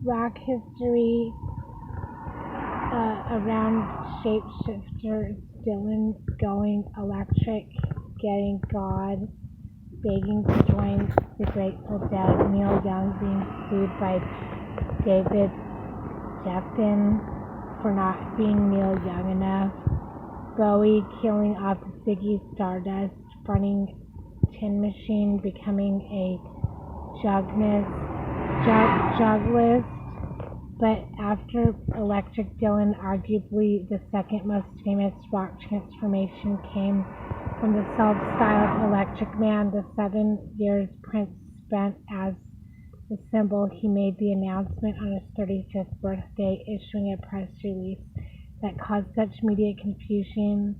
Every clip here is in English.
rock history around shapeshifters, Dylan going electric, getting God, begging to join the Grateful Dead, Neil Young being sued by David Geffen for not being Neil Young enough, Bowie killing off Ziggy Stardust, running Tin Machine, becoming a juglist, but after Electric Dylan, arguably the second most famous rock transformation came from the self-styled Electric Man. The 7 years Prince spent as the symbol, he made the announcement on his 35th birthday, issuing a press release that caused such media confusion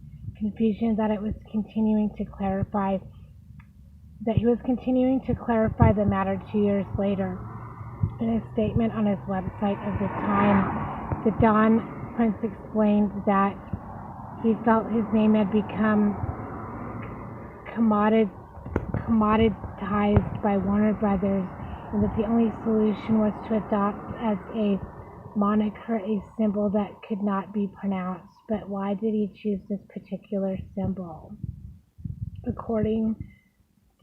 that he was continuing to clarify the matter 2 years later. In a statement on his website of the time, The Dawn, Prince explained that he felt his name had become commoditized by Warner Brothers, and that the only solution was to adopt as a moniker a symbol that could not be pronounced. But why did he choose this particular symbol? According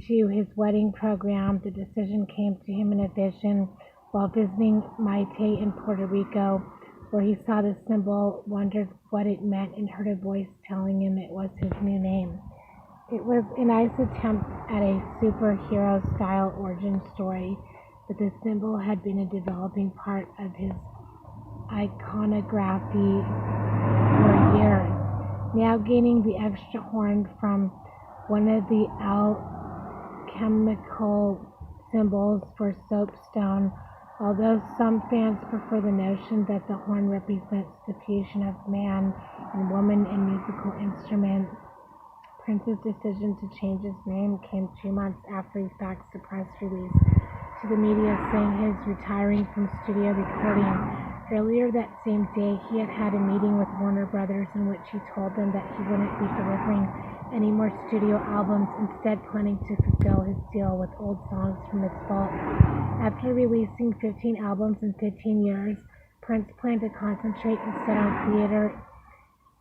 to his wedding program, the decision came to him in a vision while visiting Maite in Puerto Rico, where he saw the symbol, wondered what it meant, and heard a voice telling him it was his new name. It was a nice attempt at a superhero-style origin story, but the symbol had been a developing part of his iconography for years. Now gaining the extra horn from one of the alchemical symbols for soapstone, although some fans prefer the notion that the horn represents the fusion of man and woman in musical instruments, Prince's decision to change his name came 2 months after he faxed a press release to the media saying he was retiring from studio recording. Earlier that same day, he had a meeting with Warner Brothers in which he told them that he wouldn't be delivering any more studio albums, instead planning to fulfill his deal with old songs from his vault. After releasing 15 albums in 15 years, Prince planned to concentrate instead on theater,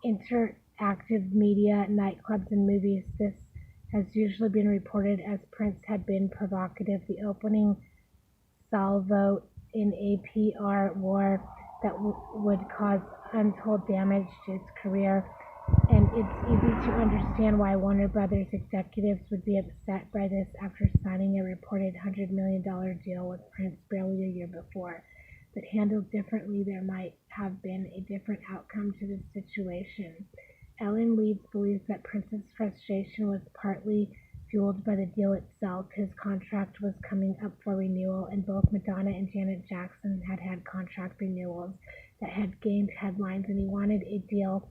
interactive media, nightclubs, and movies. This has usually been reported as Prince had been provocative, the opening salvo in a PR war that would cause untold damage to his career, and it's easy to understand why Warner Brothers executives would be upset by this after signing a reported $100 million deal with Prince barely a year before. But handled differently, there might have been a different outcome to this situation. Ellen Leeds believes that Prince's frustration was partly fueled by the deal itself. His contract was coming up for renewal, and both Madonna and Janet Jackson had had contract renewals that had gained headlines, and he wanted a deal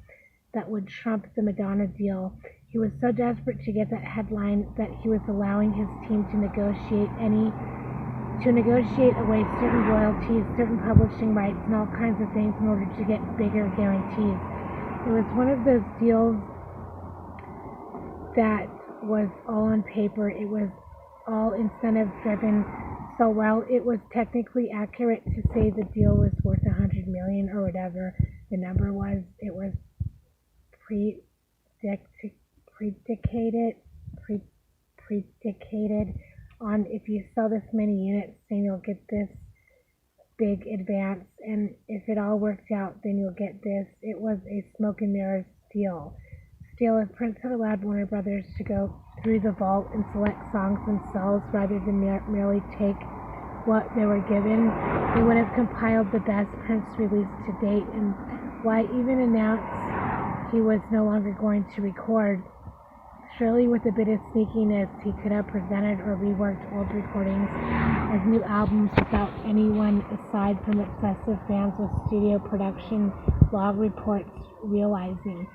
that would trump the Madonna deal. He was so desperate to get that headline that he was allowing his team to negotiate away certain royalties, certain publishing rights, and all kinds of things in order to get bigger guarantees. It was one of those deals that was all on paper. It was all incentive-driven. So while it was technically accurate to say the deal was worth $100 million or whatever the number was, it was predicated on if you sell this many units, then you'll get this big advance, and if it all worked out, then you'll get this. It was a smoke and mirrors deal. Still, if Prince had allowed Warner Brothers to go through the vault and select songs themselves rather than merely take what they were given, they would have compiled the best Prince release to date, and why even announce he was no longer going to record? Surely with a bit of sneakiness, he could have presented or reworked old recordings as new albums without anyone aside from obsessive fans with studio production blog reports realizing.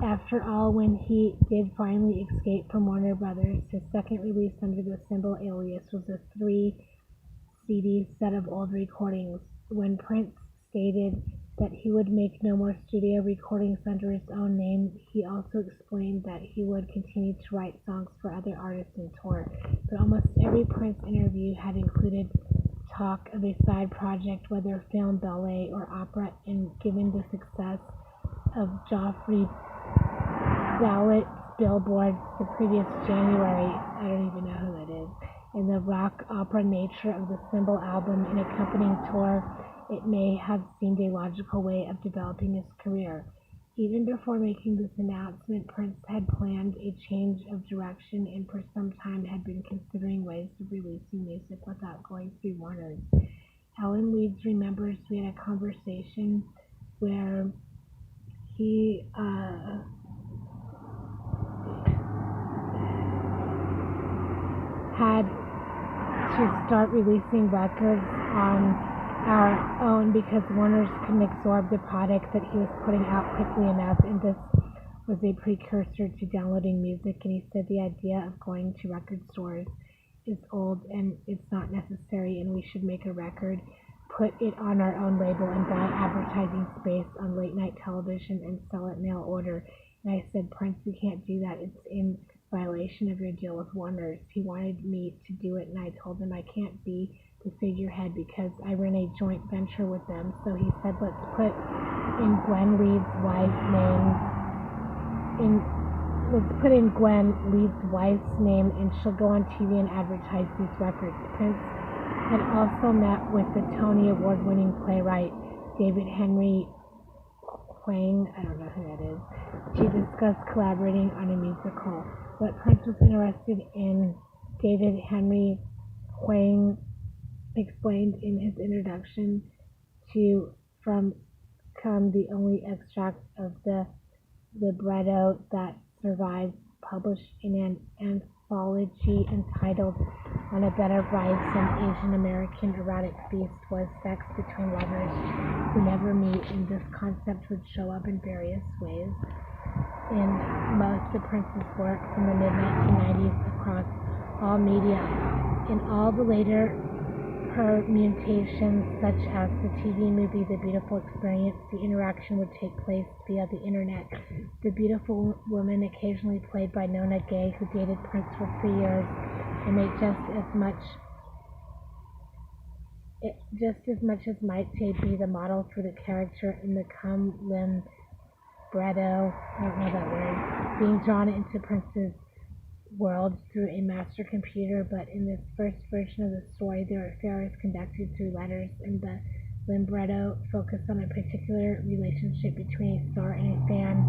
After all, when he did finally escape from Warner Brothers, his second release under the symbol alias was a 3-CD set of old recordings. When Prince stated that he would make no more studio recordings under his own name, he also explained that he would continue to write songs for other artists and tour. But almost every Prince interview had included talk of a side project, whether film, ballet, or opera, and given the success of Joffrey Ballett's billboards the previous January, I don't even know who that is, and the rock opera nature of the symbol album and accompanying tour, it may have seemed a logical way of developing his career. Even before making this announcement, Prince had planned a change of direction and for some time had been considering ways of releasing music without going through Warner's. Alan Leeds remembers we had a conversation where he had to start releasing records on our own because Warner's couldn't absorb the product that he was putting out quickly enough, and this was a precursor to downloading music. And he said the idea of going to record stores is old and it's not necessary, and we should make a record, put it on our own label, and buy advertising space on late night television and sell it mail order. And I said, Prince, you can't do that. It's in violation of your deal with Warner's. He wanted me to do it, and I told him I can't be the figurehead because I run a joint venture with them. So he said, let's put in Gwen Leeds' wife's name, and she'll go on TV and advertise these records. Prince had also met with the Tony Award-winning playwright David Henry Hwang, I don't know who that is, to discuss collaborating on a musical. What Prince was interested in, David Henry Hwang explained in his introduction to From Come, the only extract of the libretto that survives, published in an anthology entitled On a Bed of Rice, an Asian American erotic feast, was sex between lovers who never meet, and this concept would show up in various ways in most of Prince's work from the mid-1990s across all media. In all the later permutations, such as the TV movie The Beautiful Experience, the interaction would take place via the internet. The beautiful woman, occasionally played by Nona Gay, who dated Prince for 3 years and made just as much as might say be the model for the character in the Come Libretto, I don't know that word, being drawn into Prince's world through a master computer. But in this first version of the story, their affair is conducted through letters, and the libretto focused on a particular relationship between a star and a fan.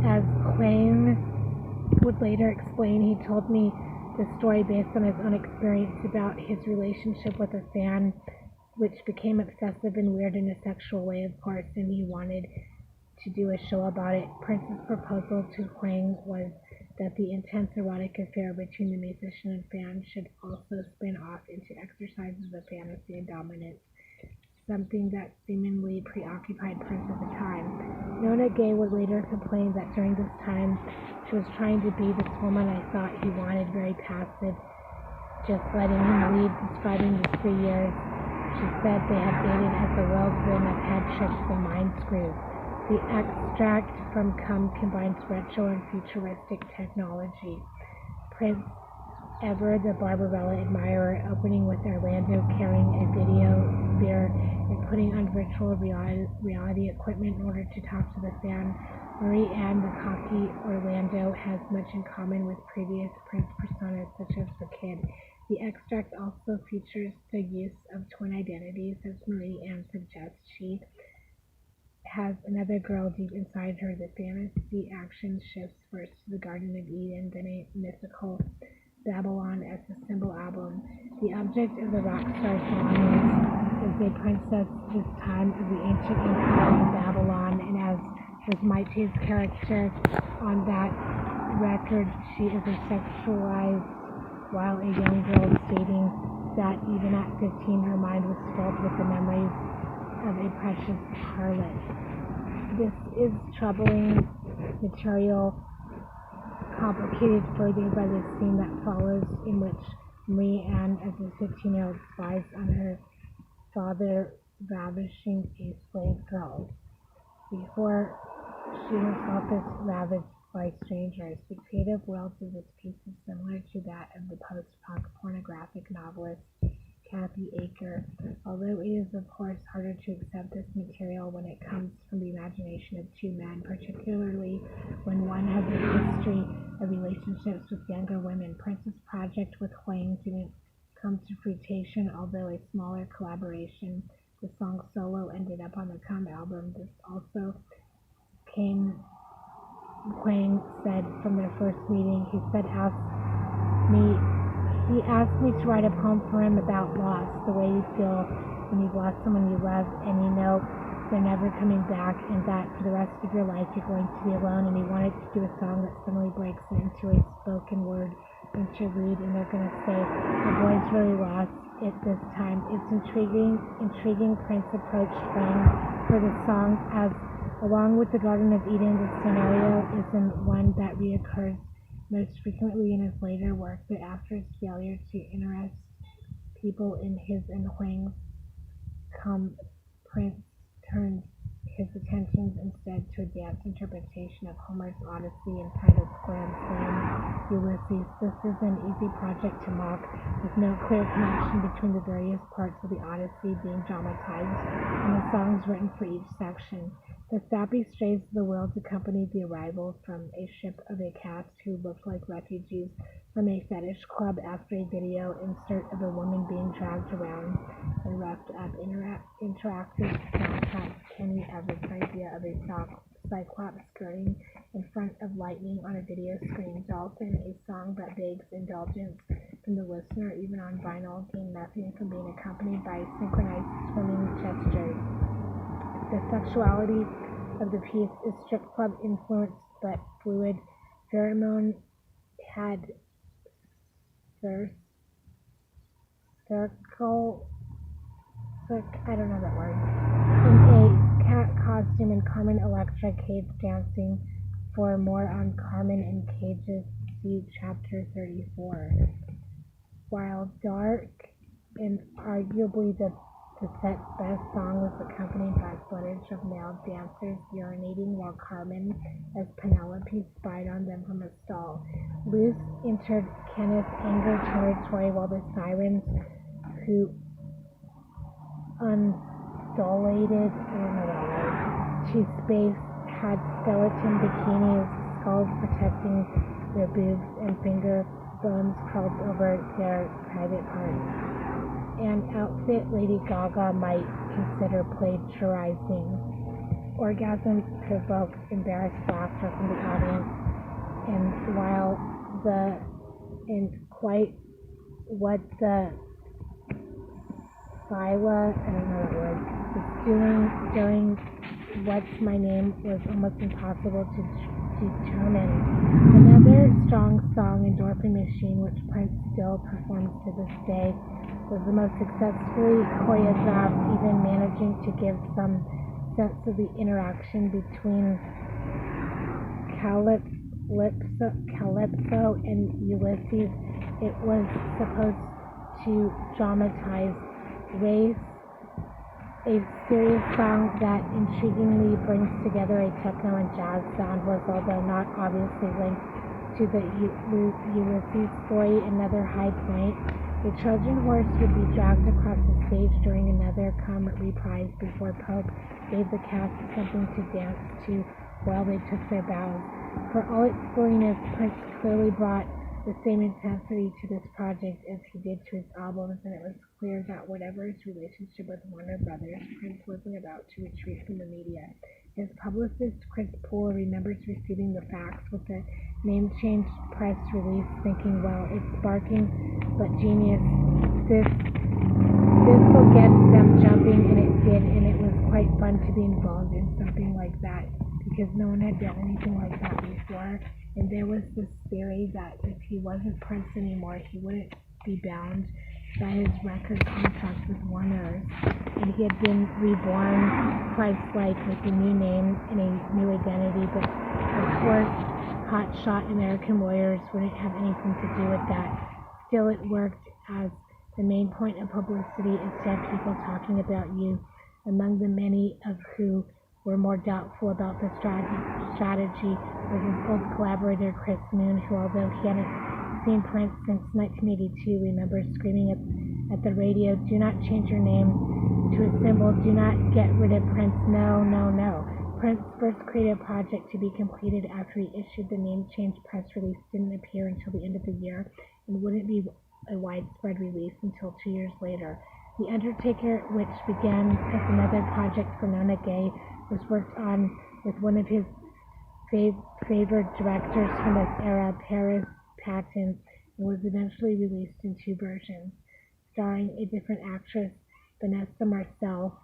As Hwang would later explain, he told me the story based on his own experience about his relationship with a fan, which became obsessive and weird in a sexual way, of course, and he wanted to do a show about it. Prince's proposal to Hwang was that the intense erotic affair between the musician and fan should also spin off into exercises of fantasy and dominance, something that seemingly preoccupied Prince at the time. Nona Gay would later complain that during this time she was trying to be this woman I thought he wanted, very passive, just letting him lead, describing the 3 years. She said they had dated at the world's rim of head tricks and mind screws. The extract from Come combines retro and futuristic technology. Prince, ever the Barbarella admirer, opening with Orlando carrying a video sphere and putting on virtual reality equipment in order to talk to the fan. Marie Anne, the cocky Orlando, has much in common with previous Prince personas such as the Kid. The extract also features the use of twin identities, as Marie Anne suggests. She has another girl deep inside her. The fantasy action shifts first to the Garden of Eden, then a mythical Babylon as the symbol album. The object of the rock star's longing is a princess this time of the ancient empire of Babylon, and as was Maite's character on that record, she is a sexualized while a young girl, stating that even at 15 her mind was filled with the memories of a precious harlot. This is troubling material, complicated further by the scene that follows, in which Marie Anne, as a 15-year-old, spies on her father ravishing a slave girl before she herself is ravaged by strangers. The creative world of this piece is similar to that of the post-punk pornographic novelist Kathy Aker. Although it is of course harder to accept this material when it comes from the imagination of two men, particularly when one has a history of relationships with younger women. Prince's project with Huang didn't come to fruition, although a smaller collaboration. The song Solo ended up on the Come album. This also came, Huang said from their first meeting. He asked me to write a poem for him about loss, the way you feel when you've lost someone you love and you know they're never coming back and that for the rest of your life you're going to be alone. And he wanted to do a song that suddenly breaks into a spoken word interlude, and they're going to say, the boy's really lost it this time. It's intriguing. Prince approached Huang for the song as, along with the Garden of Eden, the scenario isn't one that reoccurs most frequently in his later work, but after his failure to interest people in his and Huang's come, Prince turned his attentions instead to a dance interpretation of Homer's Odyssey entitled Grand Slam Ulysses. This is an easy project to mock, with no clear connection between the various parts of the Odyssey being dramatized and the songs written for each section. The sappy strays of the world accompanied the arrival from a ship of a cast who looked like refugees from a fetish club after a video insert of a woman being dragged around and wrapped up. Interactive soundtracks. Kenny Everett's idea of a cyclops skirting in front of lightning on a video screen. Dolphin, a song that begs indulgence from the listener, even on vinyl, gained nothing from being accompanied by synchronized swimming gestures. The sexuality of the piece is strip club influenced but fluid. Pheromone had I don't know that word, in a cat costume, and Carmen Electra Cage dancing. For more on Carmen and Cage's, see chapter 34. While dark and arguably the set's best song was accompanied by footage of male dancers urinating while Carmen, as Penelope, spied on them from a stall. Luce entered Kenneth's anger territory while the sirens, who undulated to space, had skeleton bikinis, skulls protecting their boobs, and finger bones curled over their private parts. An outfit Lady Gaga might consider plagiarizing. Orgasms provoked embarrassed laughter from the audience, and while quite what the Sila, I don't know that word, was during What's My Name was almost impossible to determine. Another strong song, Endorphin Machine, which Prince still performs to this day, was the most successfully choreographed, even managing to give some sense of the interaction between Calypso and Ulysses. It was supposed to dramatize race, a serious song that intriguingly brings together a techno and jazz sound, was, although not obviously linked to the Ulysses story, another high point. The Trojan horse would be dragged across the stage during another Come reprise before Pope gave the cast something to dance to while they took their bows. For all its silliness, Prince clearly brought the same intensity to this project as he did to his albums, and it was clear that whatever his relationship with Warner Brothers, Prince wasn't about to retreat from the media. His publicist, Chris Poole, remembers receiving the fax with the name change press release, thinking, well, it's sparking but genius. This will get them jumping, and it did, and it was quite fun to be involved in something like that because no one had done anything like that before. And there was this theory that if he wasn't Prince anymore, he wouldn't be bound by his record contract with Warner, and he had been reborn Christ-like with a new name and a new identity. But of course, hotshot American lawyers wouldn't have anything to do with that. Still, it worked, as the main point of publicity is to have people talking about you, among the many of who were more doubtful about the strategy was his old collaborator Chris Moon, who, although he hadn't seen Prince since 1982, remembers screaming at the radio, "Do not change your name to a symbol. Do not get rid of Prince. No, no, no." Prince first created a project to be completed after he issued the name change press release didn't appear until the end of the year and wouldn't be a widespread release until 2 years later. The Undertaker, which began as another project for Nona Gay, was worked on with one of his favored directors from this era, Paris Patton, and was eventually released in 2 versions, starring a different actress, Vanessa Marcel.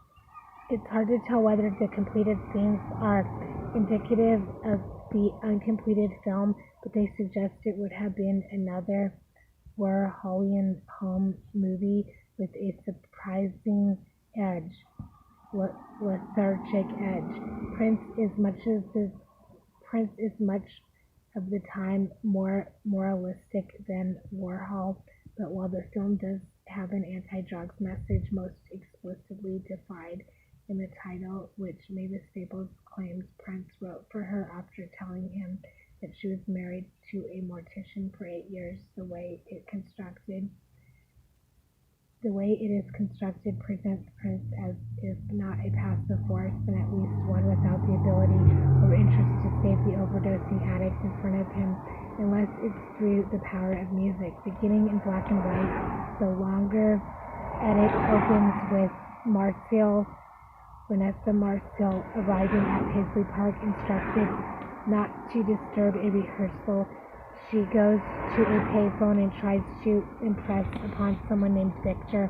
It's hard to tell whether the completed scenes are indicative of the uncompleted film, but they suggest it would have been another Warholian home movie with a surprising edge, lethargic edge. Prince is much of the time more moralistic than Warhol, but while the film does have an anti-drugs message most explicitly defined in the title, which Mavis Staples claims Prince wrote for her after telling him that she was married to a mortician for 8 years, the way it is constructed presents Prince as if not a passive force, then at least one without the ability or interest to save the overdosing addict in front of him, unless it's through the power of music. Beginning in black and white, the longer edit opens with Vanessa Marcel arriving at Paisley Park, instructed not to disturb a rehearsal. She goes to a payphone and tries to impress upon someone named Victor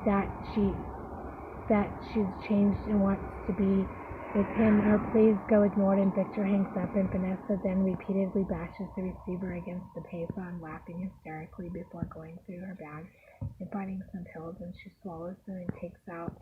that she's changed and wants to be with him. Her pleas go ignored and Victor hangs up, and Vanessa then repeatedly bashes the receiver against the payphone, laughing hysterically before going through her bag and finding some pills, and she swallows them and takes out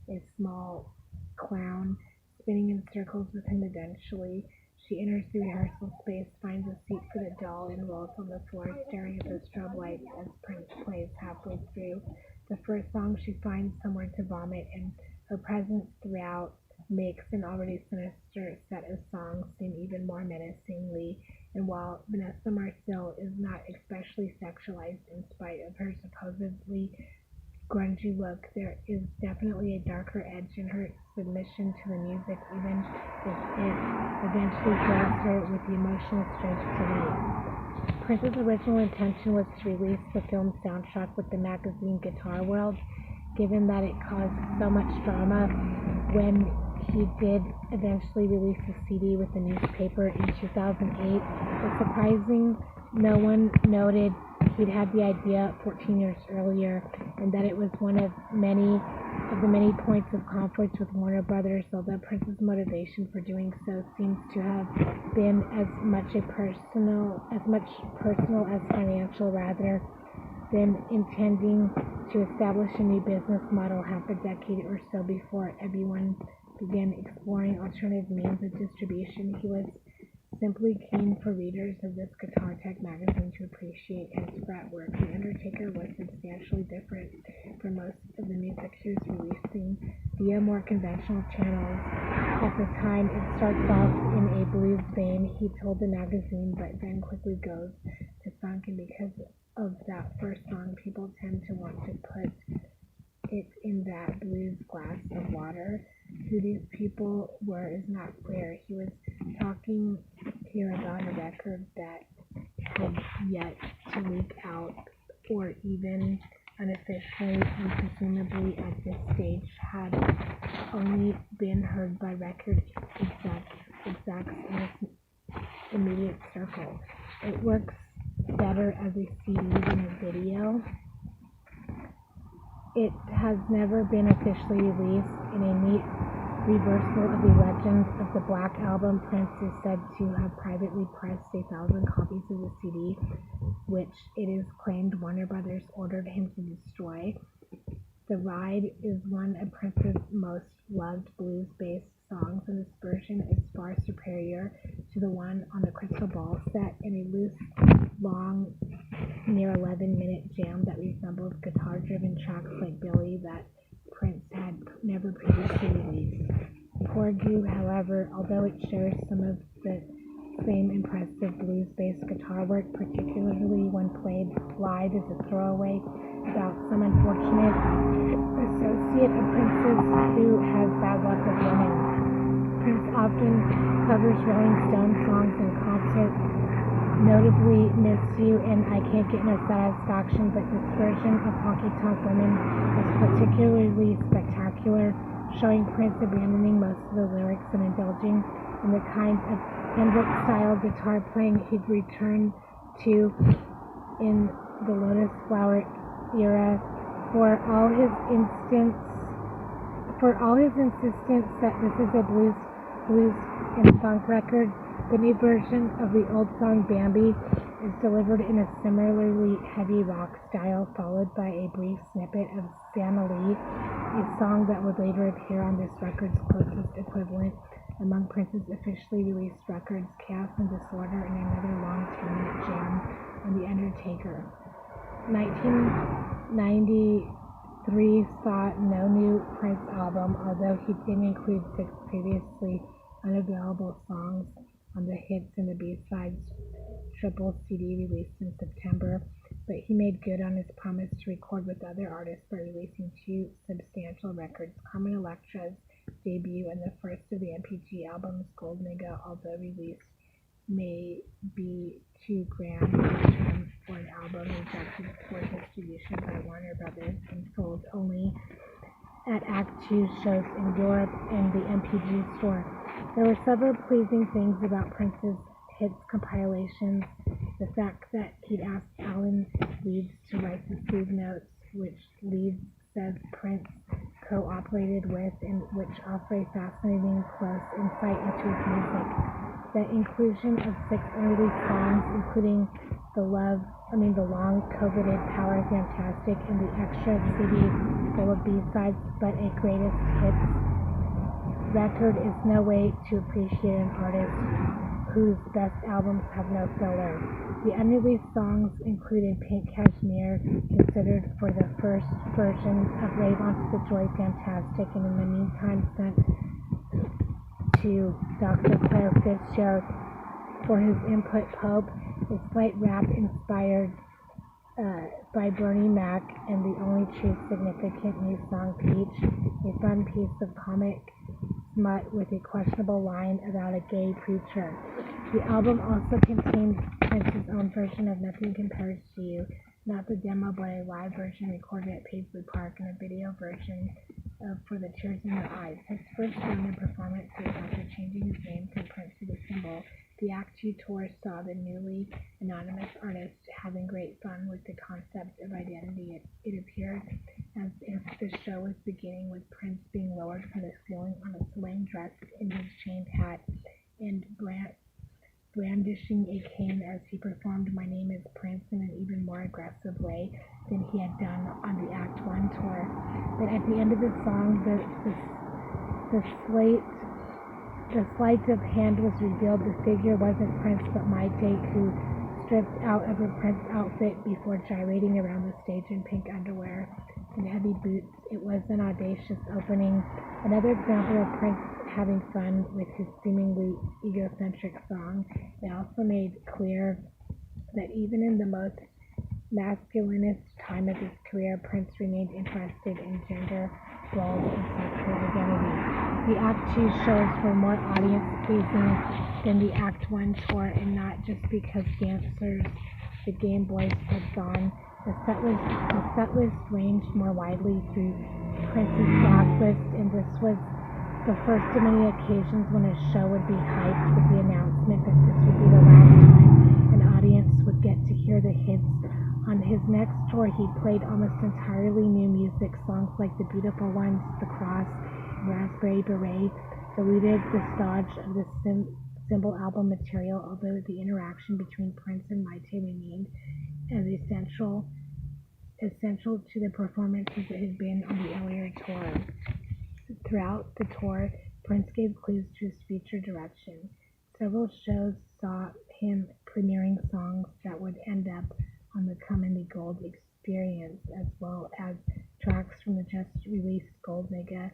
a small clown, spinning in circles with him. Eventually, she enters the rehearsal space, finds a seat for the doll, and rolls on the floor, staring at the strobe lights as Prince plays halfway through the first song. She finds somewhere to vomit, and her presence throughout makes an already sinister set of songs seem even more menacingly. And while Vanessa Marcel is not especially sexualized in spite of her supposedly grungy look, there is definitely a darker edge in her submission to the music, even if it eventually throws her with the emotional strength to leave. Prince's original intention was to release the film's soundtrack with the magazine Guitar World, given that it caused so much drama when he did eventually release a CD with the newspaper in 2008. It's surprising no one noted he'd had the idea 14 years earlier, and that it was one of the many points of conflict with Warner Brothers, although Prince's motivation for doing so seems to have been as much personal as financial, rather than intending to establish a new business model half a decade or so before everyone began exploring alternative means of distribution. He was simply keen for readers of this Guitar Tech magazine to appreciate his fretwork. The Undertaker was substantially different from most of the music he was releasing via more conventional channels. At the time, it starts off in a blues vein, he told the magazine, but then quickly goes to funk, and because of that first song, people tend to want to put it in that blues glass of water. Who these people were is not clear. He was talking here about a record that had yet to leak out, or even unofficially and presumably at this stage had only been heard by record execs in his immediate circle. It works better as a CD than a video. It has never been officially released. In a neat reversal of the Legends of the Black album, Prince is said to have privately pressed 1,000 copies of the CD, which it is claimed Warner Brothers ordered him to destroy. The Ride is one of Prince's most loved blues-based songs, and this version is far superior to the one on the Crystal Ball set, in a loose, long, near 11-minute jam that resembles guitar-driven tracks like Billy that Prince had never previously released. Corgu, however, although it shares some of the same impressive blues-based guitar work, particularly when played live as a throwaway, about some unfortunate associate of Prince's who has bad luck with women. Prince often covers Rolling Stone songs in concert, notably Miss You and I Can't Get No Satisfaction, but this version of Honky Tonk Women is particularly spectacular, showing Prince abandoning most of the lyrics and indulging in the kind of Hendrix-style guitar playing he'd returned to in the Lotus Flower era. For all his insistence that this is a blues and funk record, the new version of the old song Bambi is delivered in a similarly heavy rock style, followed by a brief snippet of Santa Lee, a song that would later appear on this record's closest equivalent among Prince's officially released records, Chaos and Disorder, and another long 10-minute jam on The Undertaker. 1993 saw no new Prince album, although he did include 6 previously unavailable songs on the hits and the B-sides triple CD released in September, but he made good on his promise to record with other artists by releasing 2 substantial records, Carmen Electra's debut and the first of the MPG albums, Gold Nigga, although released may be too grand for an album rejected for distribution by Warner Brothers and sold only at Act 2 shows in Europe and the MPG store. There were several pleasing things about Prince's hits compilations. The fact that he'd asked Alan Leeds to write the sleeve notes, which Leeds says Prince co-operated with, and which offer a fascinating close insight into his music. The inclusion of 6 unreleased songs, including the long coveted Power Fantastic and the extra CD full of B-sides, but a greatest hits record is no way to appreciate an artist whose best albums have no filler. The unreleased songs included Pink Cashmere, considered for the first version of Rave Onto the Joy Fantastic, and in the meantime sent to Dr. Claire Fitzgerald for his input. Pope, a slight rap inspired by Bernie Mac, and the only true significant new song, Peach, a fun piece of comic smut with a questionable line about a gay preacher. The album also contained Prince's own version of Nothing Compares to You, not the demo but a live version recorded at Paisley Park, and a video version for the Tears in Your Eyes. His first London performance was after changing his name from Prince to The Symbol. The Act 2 tour saw the newly anonymous artist having great fun with the concept of identity. It appeared as if the show was beginning with Prince being lowered from the ceiling on a swing dressed in his chained hat and brandishing a cane as he performed My Name is Prince in an even more aggressive way than he had done on the Act 1 tour. But at the end of the song, the sleight of hand was revealed. The figure wasn't Prince but My Take, who stripped out of her Prince outfit before gyrating around the stage in pink underwear and heavy boots. It was an audacious opening. Another example of Prince having fun with his seemingly egocentric song. It also made clear that even in the most masculinist time of his career, Prince remained interested in gender roles and sexual identity. The Act 2 shows were more audience-pleasing than the Act 1 tour, and not just because dancers, the Game Boys, had gone. The set list ranged more widely through Prince's backlist, and this was the first of many occasions when a show would be hyped with the announcement that this would be the last time an audience would get to hear the hits. On his next tour, he played almost entirely new music. Songs like The Beautiful Ones, The Cross, Raspberry Beret diluted the stodge of the Symbol album material, although the interaction between Prince and Maite remained as essential to the performances it had been on the earlier tour. Throughout the tour, Prince gave clues to his future direction. Several shows saw him premiering songs that would end up on the Come in the Gold Experience, as well as tracks from the just-released Gold Nigga.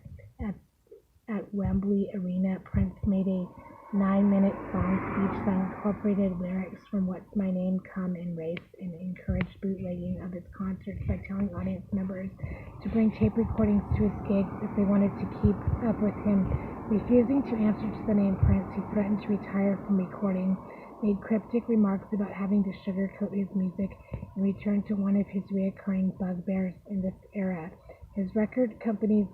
At Wembley Arena, Prince made a 9-minute song speech that incorporated lyrics from What's My Name, Come and Race, and encouraged bootlegging of his concerts by telling audience members to bring tape recordings to his gigs if they wanted to keep up with him. Refusing to answer to the name Prince, he threatened to retire from recording, made cryptic remarks about having to sugarcoat his music, and returned to one of his recurring bugbears in this era. His record companies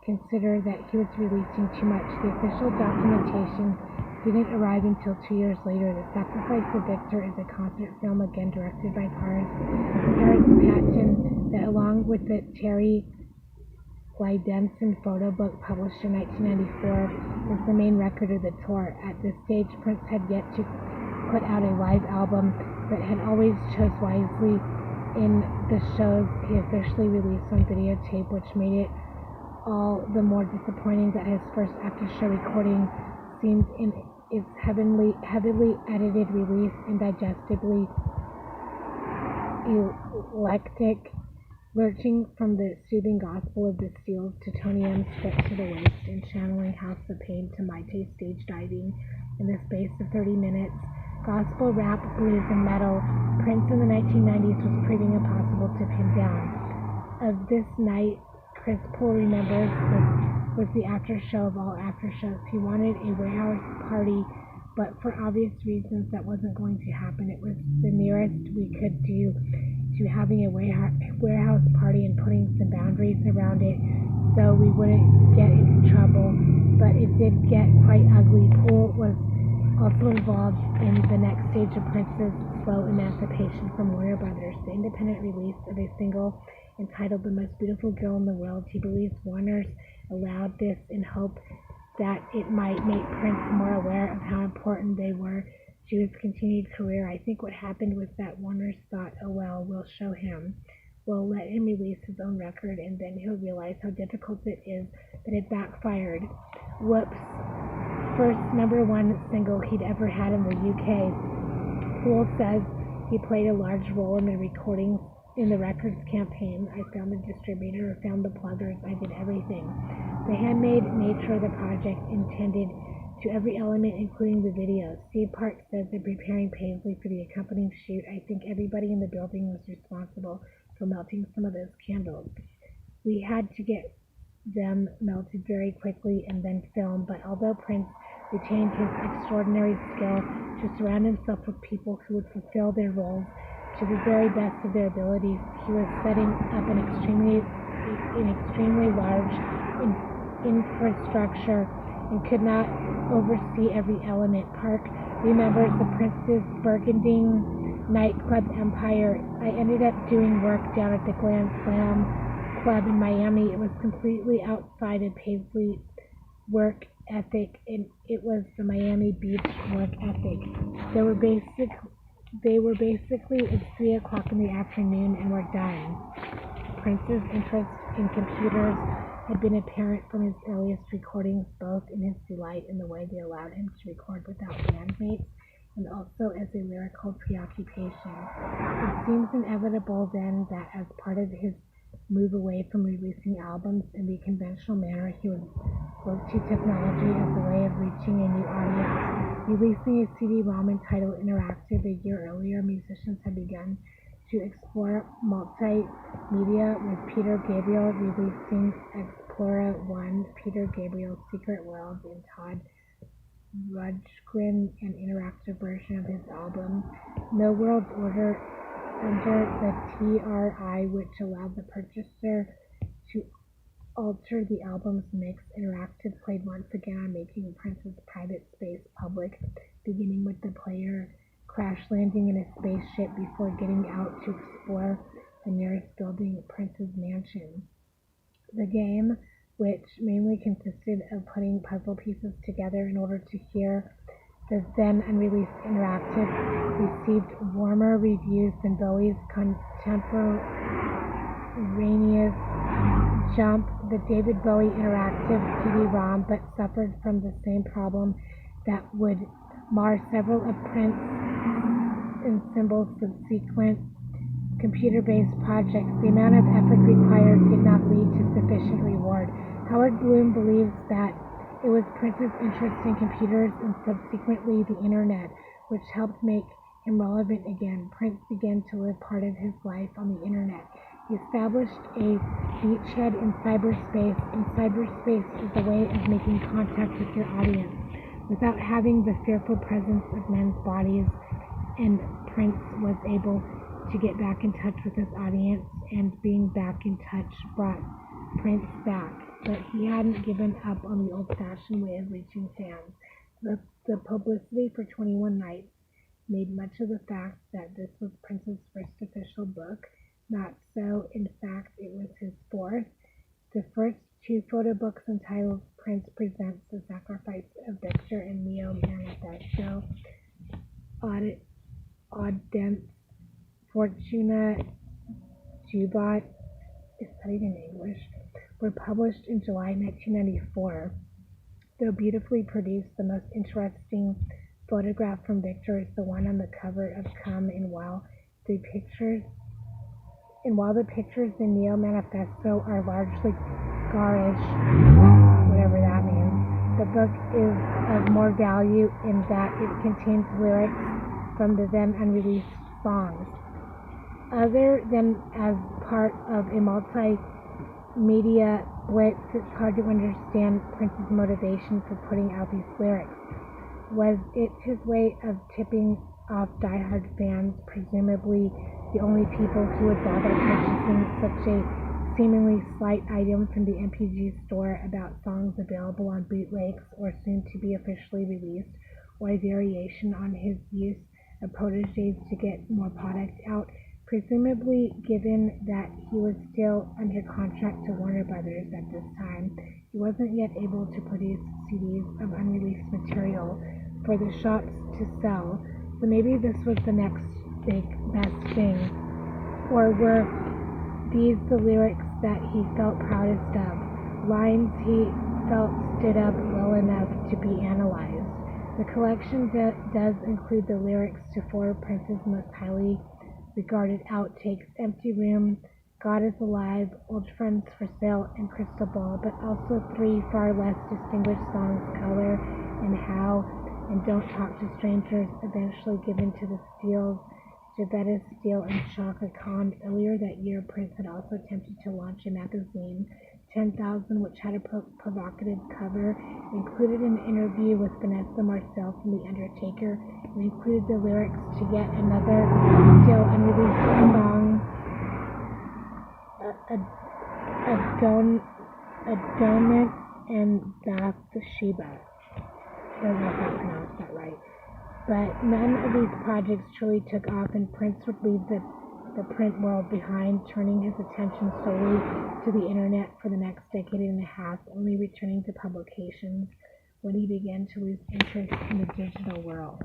considered that he was releasing too much. The official documentation didn't arrive until 2 years later. The Sacrifice of Victor is a concert film, again directed by Paris Patton, that along with the Terry Glydenson photo book published in 1994 is the main record of the tour. At this stage, Prince had yet to put out a live album, but had always chose wisely in the shows he officially released on videotape, which made it all the more disappointing that his first after-show recording seemed in its heavily edited release indigestibly eclectic, lurching from the soothing gospel of the Steels to Tony M. stripped to the waist and channeling House of Pain to Maite stage diving in the space of 30 minutes. Gospel, rap, blues, and metal, Prince in the 1990s was proving impossible to pin down. Of this night, Chris Poole remembers was the after show of all after shows. He wanted a warehouse party, but for obvious reasons that wasn't going to happen. It was the nearest we could do to having a warehouse party and putting some boundaries around it so we wouldn't get into trouble, but it did get quite ugly. Poole was also involved in the next stage of Prince's slow emancipation from Warner Brothers, the independent release of a single entitled The Most Beautiful Girl in the World. He believes Warner's allowed this in hope that it might make Prince more aware of how important they were to his continued career. I think what happened was that Warner's thought, oh well, we'll show him. We'll let him release his own record, and then he'll realize how difficult it is, that it backfired. Whoops. First #1 single he'd ever had in the UK. Poole says he played a large role in the recordings in the records campaign. I found the distributor, found the pluggers, I did everything. The handmade nature of the project intended to every element, including the video. Steve Park says in preparing Paisley for the accompanying shoot, I think everybody in the building was responsible for melting some of those candles. We had to get them melted very quickly and then film, but although Prince retained his extraordinary skill to surround himself with people who would fulfill their roles to the very best of their abilities, he was setting up an extremely large infrastructure and could not oversee every element. Park remembers the Prince's burgeoning nightclub empire. I ended up doing work down at the Glam Slam Club in Miami. It was completely outside of Paisley's work ethic, and it was the Miami Beach work ethic. They were basically at 3 o'clock in the afternoon and were done. Prince's interest in computers had been apparent from his earliest recordings, both in his delight in the way they allowed him to record without bandmates, and also as a lyrical preoccupation. It seems inevitable then that as part of his move away from releasing albums in the conventional manner, he would look to technology as a way of reaching a new audience. Releasing a CD-ROM entitled Interactive a year earlier, musicians had begun to explore multimedia, with Peter Gabriel releasing Explora 1, Peter Gabriel's Secret World, and Todd Rundgren an interactive version of his album No World Order under the TRI, which allowed the purchaser to alter the album's mix. Interactive played once again on making Prince's private space public, beginning with the player crash landing in a spaceship before getting out to explore the nearest building, Prince's mansion. The game, which mainly consisted of putting puzzle pieces together in order to hear the then unreleased Interactive, received warmer reviews than Bowie's contemporaneous Jump, the David Bowie Interactive CD-ROM, but suffered from the same problem that would mar several of Prince's Ensemble's subsequent computer-based projects. The amount of effort required did not lead to sufficient reward. Howard Bloom believes that It was Prince's interest in computers and subsequently the internet which helped make him relevant again. Prince began to live part of his life on the internet. He established a beachhead in cyberspace, and cyberspace is a way of making contact with your audience without having the fearful presence of men's bodies, and Prince was able to get back in touch with his audience, and being back in touch brought Prince back, but he hadn't given up on the old-fashioned way of reaching fans. The publicity for 21 Nights made much of the fact that this was Prince's first official book. Not so, in fact, it was his fourth. The first two photo books entitled Prince Presents the Sacrifice of Victor and Neo Manifesto, Audience Fortuna Jubat, is studied in English, were published in July 1994. Though beautifully produced, the most interesting photograph from Victor is the one on the cover of Come, and while the pictures in Neo Manifesto are largely garish, whatever that means, the book is of more value in that it contains lyrics from the then unreleased songs. Other than as part of a multimedia blitz, it's hard to understand Prince's motivation for putting out these lyrics. Was it his way of tipping off diehard fans, presumably the only people who would bother purchasing such a seemingly slight item from the MPG store about songs available on bootlegs or soon to be officially released, or a variation on his use of proteges to get more product out? Presumably, given that he was still under contract to Warner Brothers at this time, he wasn't yet able to produce CDs of unreleased material for the shops to sell, so maybe this was the next best thing. Or were these the lyrics that he felt proudest of, lines he felt stood up well enough to be analyzed? The collection does include the lyrics to four of Prince's most highly regarded outtakes: Empty Room, God is Alive, Old Friends for Sale, and Crystal Ball, but also three far less distinguished songs, Color and How, and Don't Talk to Strangers, eventually given to the Steels, Jabetta Steel, and Chaka Khan. Earlier that year, Prince had also attempted to launch a magazine, 10,000, which had a provocative cover, included an interview with Vanessa Marcel from The Undertaker, and included the lyrics to yet another still unreleased song, Adonis and Bathsheba. I don't know if I pronounced that right. But none of these projects truly took off, and Prince would leave the print world behind, turning his attention solely to the internet for the next decade and a half, only returning to publications when he began to lose interest in the digital world.